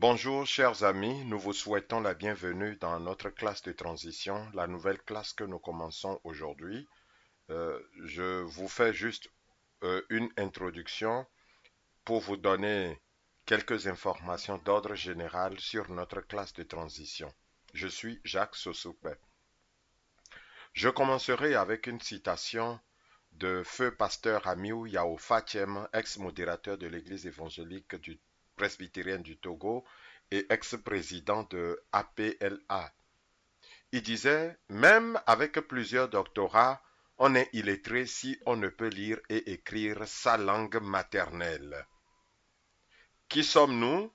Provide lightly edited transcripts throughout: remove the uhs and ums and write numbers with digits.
Bonjour chers amis, nous vous souhaitons la bienvenue dans notre classe de transition, la nouvelle classe que nous commençons aujourd'hui. Je vous fais juste une introduction pour vous donner quelques informations d'ordre général sur notre classe de transition. Je suis Jacques Sosoupe. Je commencerai avec une citation de feu pasteur Amiou Yao Fatiem, ex-modérateur de l'église évangélique du presbytérienne du Togo et ex-président de APLA. Il disait, même avec plusieurs doctorats, on est illettré si on ne peut lire et écrire sa langue maternelle. Qui sommes-nous?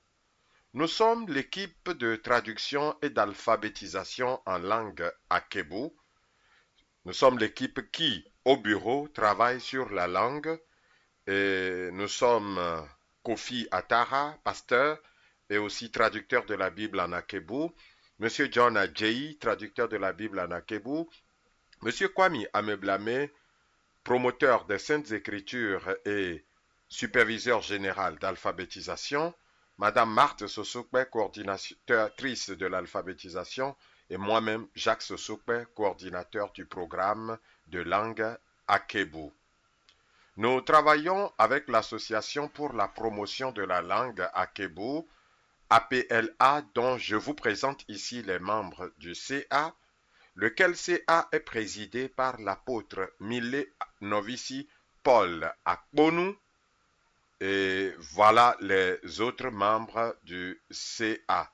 Nous sommes l'équipe de traduction et d'alphabétisation en langue Akebu. Nous sommes l'équipe qui, au bureau, travaille sur la langue. Et nous sommes Kofi Atara, pasteur et aussi traducteur de la Bible en Akebu. Monsieur John Adjei, traducteur de la Bible en Akebu. Monsieur Kwame Ameblame, promoteur des Saintes Écritures et superviseur général d'alphabétisation. Madame Marthe Sosokwe, coordinatrice de l'alphabétisation. Et moi-même, Jacques Sosokwe, coordinateur du programme de langue Akebu. Nous travaillons avec l'Association pour la promotion de la langue Akebu, APLA, dont je vous présente ici les membres du CA, lequel CA est présidé par l'apôtre Mile Novici Paul Akponu. Et voilà les autres membres du CA.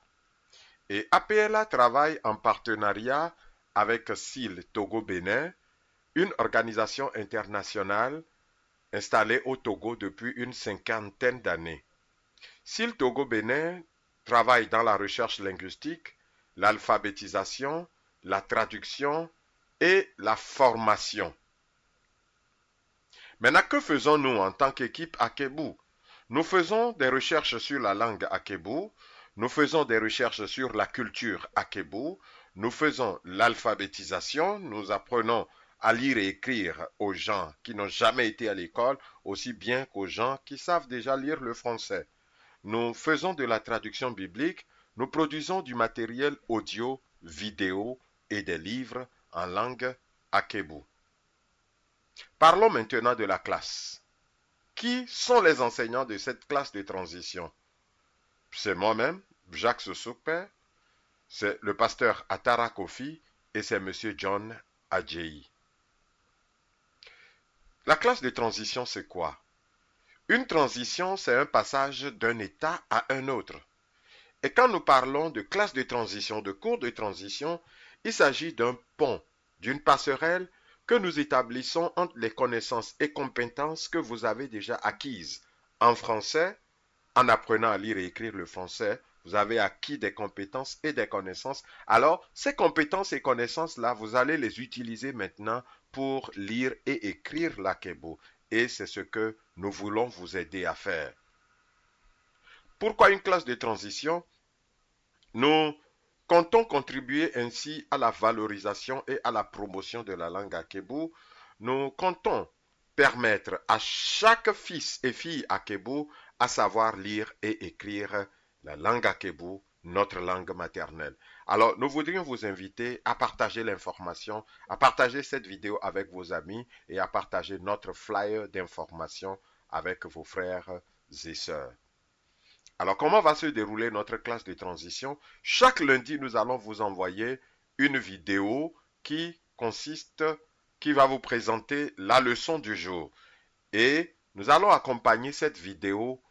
Et APLA travaille en partenariat avec SIL Togo-Bénin, une organisation internationale installé au Togo depuis une cinquantaine d'années. SIL Togo-Bénin travaille dans la recherche linguistique, l'alphabétisation, la traduction et la formation. Maintenant, que faisons-nous en tant qu'équipe Akebu? Nous faisons des recherches sur la langue Akebu, nous faisons des recherches sur la culture Akebu, nous faisons l'alphabétisation, nous apprenons à lire et écrire aux gens qui n'ont jamais été à l'école, aussi bien qu'aux gens qui savent déjà lire le français. Nous faisons de la traduction biblique, nous produisons du matériel audio, vidéo et des livres en langue Akebu. Parlons maintenant de la classe. Qui sont les enseignants de cette classe de transition? C'est moi-même, Jacques Sosoupe, c'est le pasteur Atara Kofi et c'est monsieur John Adjei. La classe de transition, c'est quoi? Une transition, c'est un passage d'un état à un autre. Et quand nous parlons de classe de transition, de cours de transition, il s'agit d'un pont, d'une passerelle que nous établissons entre les connaissances et compétences que vous avez déjà acquises en français. En apprenant à lire et écrire le français, vous avez acquis des compétences et des connaissances. Alors, ces compétences et connaissances-là, vous allez les utiliser maintenant pour lire et écrire l'Akebu. Et c'est ce que nous voulons vous aider à faire. Pourquoi une classe de transition? Nous comptons contribuer ainsi à la valorisation et à la promotion de la langue Akebu. Nous comptons permettre à chaque fils et fille Akebu à savoir lire et écrire la langue Akebu, notre langue maternelle. Alors, nous voudrions vous inviter à partager l'information, à partager cette vidéo avec vos amis et à partager notre flyer d'information avec vos frères et sœurs. Alors, comment va se dérouler notre classe de transition? Chaque lundi, nous allons vous envoyer une vidéo qui va vous présenter la leçon du jour. Et nous allons accompagner cette vidéo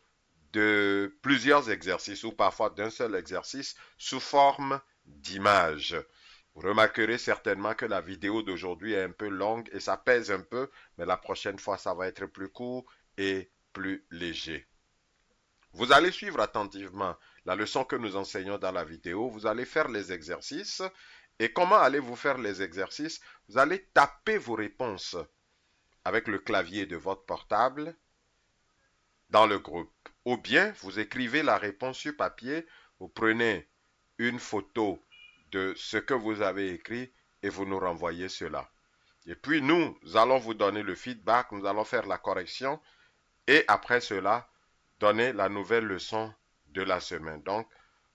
de plusieurs exercices ou parfois d'un seul exercice sous forme d'image. Vous remarquerez certainement que la vidéo d'aujourd'hui est un peu longue et ça pèse un peu, mais la prochaine fois, ça va être plus court et plus léger. Vous allez suivre attentivement la leçon que nous enseignons dans la vidéo. Vous allez faire les exercices. Et comment allez-vous faire les exercices? Vous allez taper vos réponses avec le clavier de votre portable dans le groupe. Ou bien, vous écrivez la réponse sur papier, vous prenez une photo de ce que vous avez écrit et vous nous renvoyez cela. Et puis, nous allons vous donner le feedback, nous allons faire la correction et après cela, donner la nouvelle leçon de la semaine. Donc,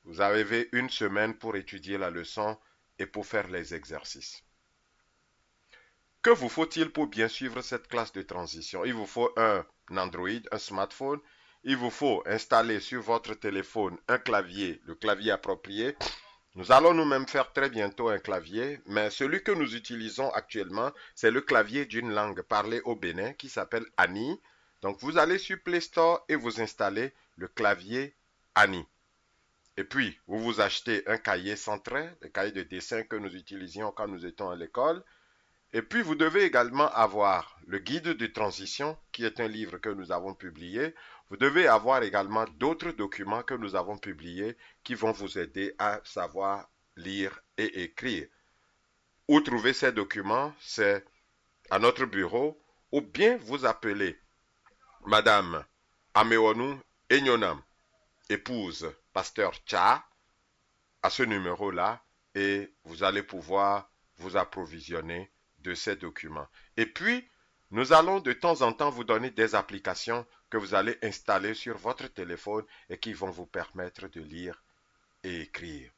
Vous avez une semaine pour étudier la leçon et pour faire les exercices. Que vous faut-il pour bien suivre cette classe de transition? Il vous faut un Android, un smartphone. Il vous faut installer sur votre téléphone un clavier, le clavier approprié. Nous allons nous-mêmes faire très bientôt un clavier, mais celui que nous utilisons actuellement, c'est le clavier d'une langue parlée au Bénin qui s'appelle Ani. Donc vous allez sur Play Store et vous installez le clavier Ani. Et puis, vous vous achetez un cahier sans trait, le cahier de dessin que nous utilisions quand nous étions à l'école. Et puis, vous devez également avoir le guide de transition, qui est un livre que nous avons publié. Vous devez avoir également d'autres documents que nous avons publiés qui vont vous aider à savoir lire et écrire. Où trouver ces documents? C'est à notre bureau ou bien vous appelez Madame Ameonu Enyonam, épouse Pasteur Cha, à ce numéro-là et vous allez pouvoir vous approvisionner de ces documents. Et puis, nous allons de temps en temps vous donner des applications que vous allez installer sur votre téléphone et qui vont vous permettre de lire et écrire.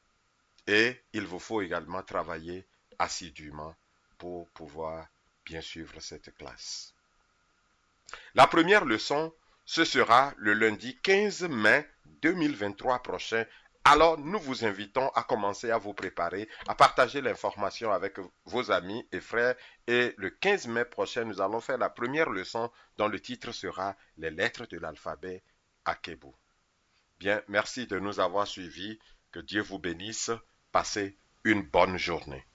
Et il vous faut également travailler assidûment pour pouvoir bien suivre cette classe. La première leçon, ce sera le lundi 15 mai 2023 prochain. Alors, nous vous invitons à commencer à vous préparer, à partager l'information avec vos amis et frères. Et le 15 mai prochain, nous allons faire la première leçon dont le titre sera Les lettres de l'alphabet Akebo. Bien, merci de nous avoir suivis. Que Dieu vous bénisse. Passez une bonne journée.